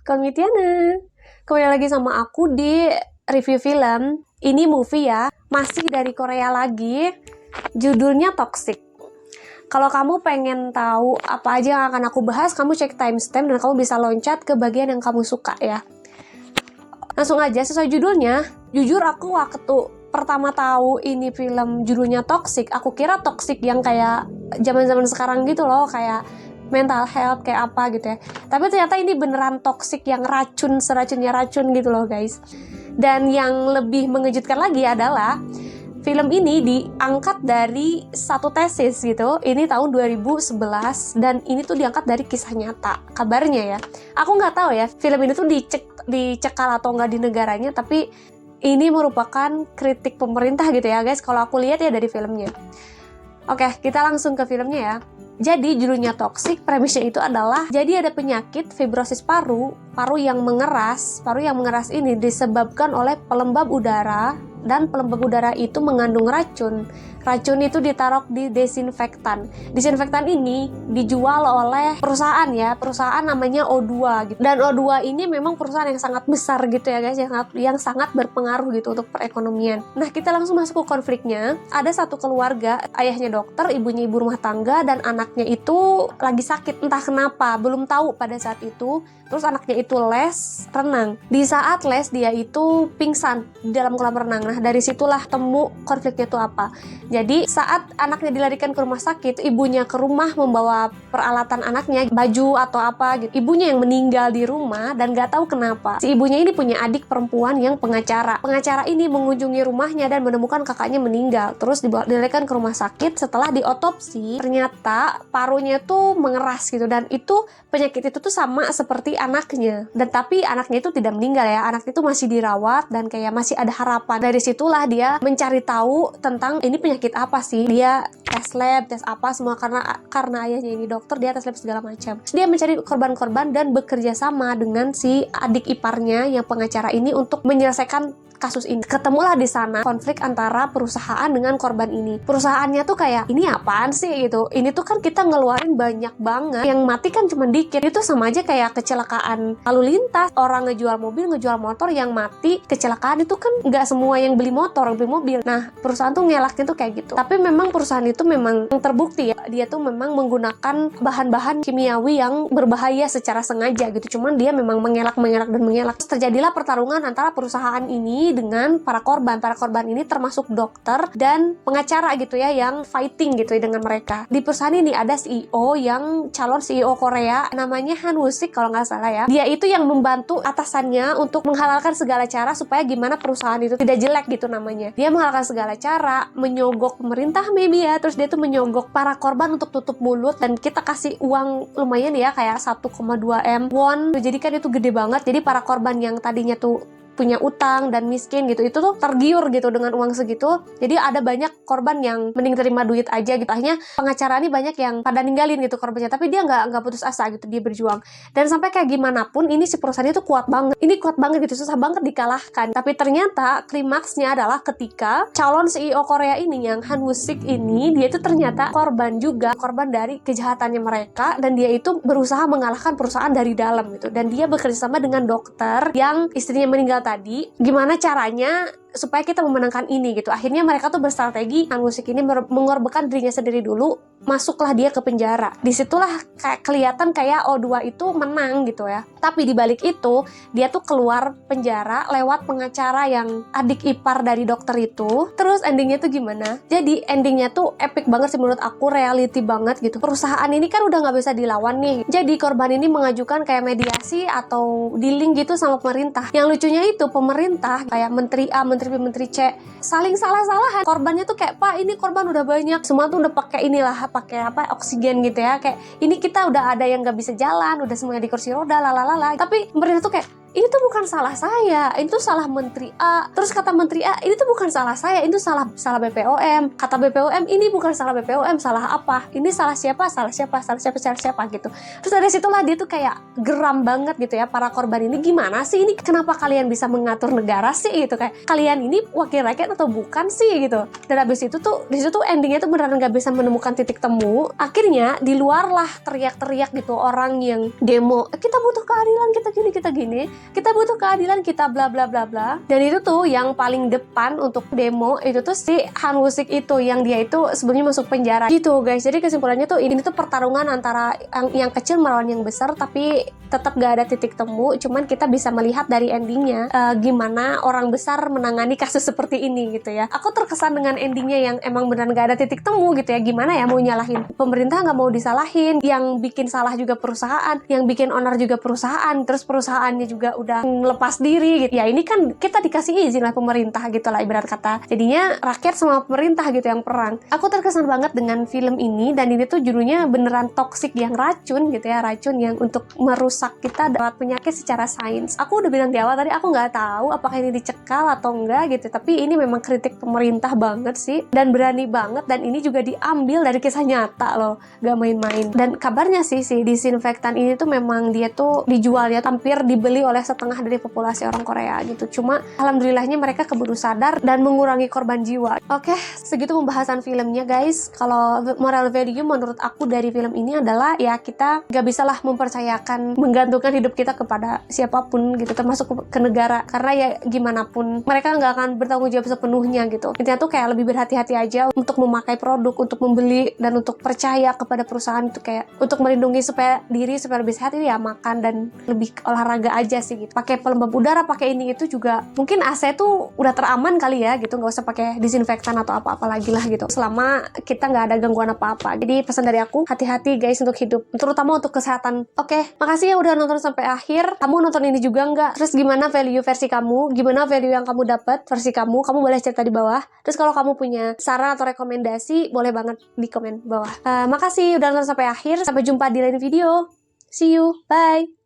Komitiana. Kembali lagi sama aku di review film. Ini movie ya, masih dari Korea lagi. Judulnya Toxic. Kalau kamu pengen tahu apa aja yang akan aku bahas, kamu cek timestamp dan kamu bisa loncat ke bagian yang kamu suka ya. Langsung aja sesuai judulnya. Jujur aku waktu pertama tahu ini film judulnya Toxic, aku kira toxic yang kayak zaman-zaman sekarang gitu loh, kayak mental health kayak apa gitu ya. Tapi ternyata ini beneran toxic yang racun, seracunnya racun gitu loh guys. Dan yang lebih mengejutkan lagi adalah film ini diangkat dari satu tesis gitu. Ini tahun 2011 dan ini tuh diangkat dari kisah nyata kabarnya ya. Aku nggak tahu ya film ini tuh dicekal atau nggak di negaranya, tapi ini merupakan kritik pemerintah gitu ya guys, kalau aku lihat ya dari filmnya. Oke, kita langsung ke filmnya ya. Jadi judulnya Toxic, premisnya itu adalah jadi ada penyakit fibrosis paru yang mengeras. Paru yang mengeras ini disebabkan oleh pelembab udara, dan pelembab udara itu mengandung racun. Racun itu ditaruh di desinfektan. Desinfektan ini dijual oleh perusahaan ya, perusahaan namanya O2 gitu. Dan O2 ini memang perusahaan yang sangat besar gitu ya guys, yang sangat berpengaruh gitu untuk perekonomian. Nah, kita langsung masuk ke konfliknya. Ada satu keluarga, ayahnya dokter, ibunya ibu rumah tangga, dan anaknya itu lagi sakit entah kenapa, belum tahu pada saat itu. Terus anaknya itu les renang. Di saat les dia itu pingsan di dalam kolam renang. Nah, dari situlah temu konfliknya itu apa. Jadi saat anaknya dilarikan ke rumah sakit, ibunya ke rumah membawa peralatan anaknya, baju atau apa gitu. Ibunya yang meninggal di rumah dan gak tahu kenapa. Si ibunya ini punya adik perempuan yang pengacara. Pengacara ini mengunjungi rumahnya dan menemukan kakaknya meninggal. Terus dilarikan ke rumah sakit. Setelah diotopsi, ternyata parunya tuh mengeras gitu. Dan itu penyakit itu tuh sama seperti anaknya. Dan tapi anaknya itu tidak meninggal ya. Anaknya itu masih dirawat dan kayak masih ada harapan. Dari situlah dia mencari tahu tentang ini penyakit apa sih. Dia tes lab, tes apa semua karena ayahnya ini dokter, dia tes lab segala macam. Dia mencari korban-korban dan bekerja sama dengan si adik iparnya yang pengacara ini untuk menyelesaikan kasus ini. Ketemulah di sana konflik antara perusahaan dengan korban ini. Perusahaannya tuh kayak, ini apaan sih gitu. Ini tuh kan kita ngeluarin banyak banget, yang mati kan cuma dikit. Itu sama aja kayak kecelakaan lalu lintas. Orang ngejual mobil, ngejual motor, yang mati kecelakaan itu kan nggak semua yang beli motor, beli mobil. Nah, perusahaan tuh ngelaknya tuh kayak gitu. Tapi memang perusahaan itu memang terbukti ya, dia tuh memang menggunakan bahan-bahan kimiawi yang berbahaya secara sengaja gitu. Cuman dia memang mengelak. Terus terjadilah pertarungan antara perusahaan ini dengan para korban. Para korban ini termasuk dokter dan pengacara gitu ya, yang fighting gitu ya dengan mereka. Di perusahaan ini ada CEO yang calon CEO Korea, namanya Han Woo-sik kalau nggak salah ya. Dia itu yang membantu atasannya untuk menghalalkan segala cara supaya gimana perusahaan itu tidak jelek gitu namanya. Dia menghalalkan segala cara, menyogok pemerintah maybe ya, terus dia tuh menyogok para korban untuk tutup mulut, dan kita kasih uang lumayan ya, kayak 1,2 M won. Jadi kan itu gede banget. Jadi para korban yang tadinya tuh punya utang dan miskin gitu, itu tuh tergiur gitu dengan uang segitu. Jadi ada banyak korban yang mending terima duit aja gitu. Akhirnya pengacara ini banyak yang pada ninggalin gitu korbannya, tapi dia nggak putus asa gitu, dia berjuang. Dan sampai kayak gimana pun ini si perusahaan itu kuat banget. Ini kuat banget gitu, susah banget dikalahkan. Tapi ternyata klimaksnya adalah ketika calon CEO Korea ini yang Han Woo-sik ini, dia itu ternyata korban juga, korban dari kejahatannya mereka, dan dia itu berusaha mengalahkan perusahaan dari dalam gitu. Dan dia bekerja sama dengan dokter yang istrinya meninggal tadi, gimana caranya supaya kita memenangkan ini gitu. Akhirnya mereka tuh berstrategi, Han Woo-sik ini mengorbankan dirinya sendiri dulu, masuklah dia ke penjara. Disitulah kayak kelihatan kayak O2 itu menang gitu ya. Tapi dibalik itu, dia tuh keluar penjara lewat pengacara yang adik ipar dari dokter itu. Terus endingnya tuh gimana? Jadi endingnya tuh epic banget sih menurut aku, reality banget gitu. Perusahaan ini kan udah nggak bisa dilawan nih. Jadi korban ini mengajukan kayak mediasi atau dealing gitu sama pemerintah. Yang lucunya itu pemerintah kayak menteri A, menteri B, menteri C saling salah-salahan. Korbannya tuh kayak, Pak ini korban udah banyak, semua tuh udah pakai inilah, pakai apa, oksigen gitu ya, kayak ini kita udah ada yang nggak bisa jalan, udah semuanya di kursi roda, lalalala. Tapi pemerintah tuh kayak, ini tuh bukan salah saya, itu salah Menteri A. Terus kata Menteri A, ini tuh bukan salah saya, itu salah BPOM. Kata BPOM, ini bukan salah BPOM, salah apa? Ini salah siapa gitu. Terus dari situlah dia tuh kayak geram banget gitu ya, para korban ini gimana sih, ini kenapa kalian bisa mengatur negara sih gitu, kayak kalian ini wakil rakyat atau bukan sih gitu. Dan habis itu tuh di situ endingnya tuh beneran nggak bisa menemukan titik temu. Akhirnya di luar lah teriak-teriak gitu orang yang demo, kita butuh keadilan, kita gini, kita butuh keadilan, kita bla bla bla bla. Dan itu tuh yang paling depan untuk demo itu tuh si Han Woo-sik itu, yang dia itu sebelumnya masuk penjara gitu guys. Jadi kesimpulannya tuh ini tuh pertarungan antara yang kecil melawan yang besar, tapi tetap gak ada titik temu. Cuman kita bisa melihat dari endingnya gimana orang besar menangani kasus seperti ini gitu ya. Aku terkesan dengan endingnya yang emang benar gak ada titik temu gitu ya. Gimana ya mau nyalahin pemerintah, gak mau disalahin, yang bikin salah juga perusahaan, yang bikin owner juga perusahaan, terus perusahaannya juga udah lepas diri gitu ya. Ini kan kita dikasih izin lah pemerintah gitu lah ibarat kata. Jadinya rakyat sama pemerintah gitu yang perang. Aku terkesan banget dengan film ini, dan ini tuh judulnya beneran toksik, yang racun gitu ya, racun yang untuk merusak kita dapat penyakit secara sains. Aku udah bilang di awal tadi, aku nggak tahu apakah ini dicekal atau enggak gitu, tapi ini memang kritik pemerintah banget sih, dan berani banget, dan ini juga diambil dari kisah nyata loh, gak main-main. Dan kabarnya sih si disinfektan ini tuh memang dia tuh dijualnya hampir dibeli oleh setengah dari populasi orang Korea gitu. Cuma alhamdulillahnya mereka keburu sadar dan mengurangi korban jiwa. Oke, segitu pembahasan filmnya guys. Kalau moral value menurut aku dari film ini adalah ya kita gak bisalah mempercayakan, menggantungkan hidup kita kepada siapapun gitu, termasuk ke negara, karena ya gimana pun mereka nggak akan bertanggung jawab sepenuhnya gitu. Intinya tuh kayak lebih berhati-hati aja untuk memakai produk, untuk membeli, dan untuk percaya kepada perusahaan itu, kayak untuk melindungi supaya diri supaya lebih sehat, ini ya makan dan lebih olahraga aja sih gitu. Pakai pelembab udara, pakai ini itu juga mungkin AC tuh udah teraman kali ya gitu, nggak usah pakai disinfektan atau apa-apa lagi lah gitu, selama kita nggak ada gangguan apa-apa. Jadi pesan dari aku, hati-hati guys untuk hidup, terutama untuk kesehatan. Oke, makasih ya udah nonton sampai akhir. Kamu nonton ini juga nggak? Terus gimana value versi kamu? Gimana value yang kamu dapat versi kamu? Kamu boleh cerita di bawah. Terus kalau kamu punya saran atau rekomendasi, boleh banget di komen bawah. Makasih udah nonton sampai akhir. Sampai jumpa di lain video. See you. Bye.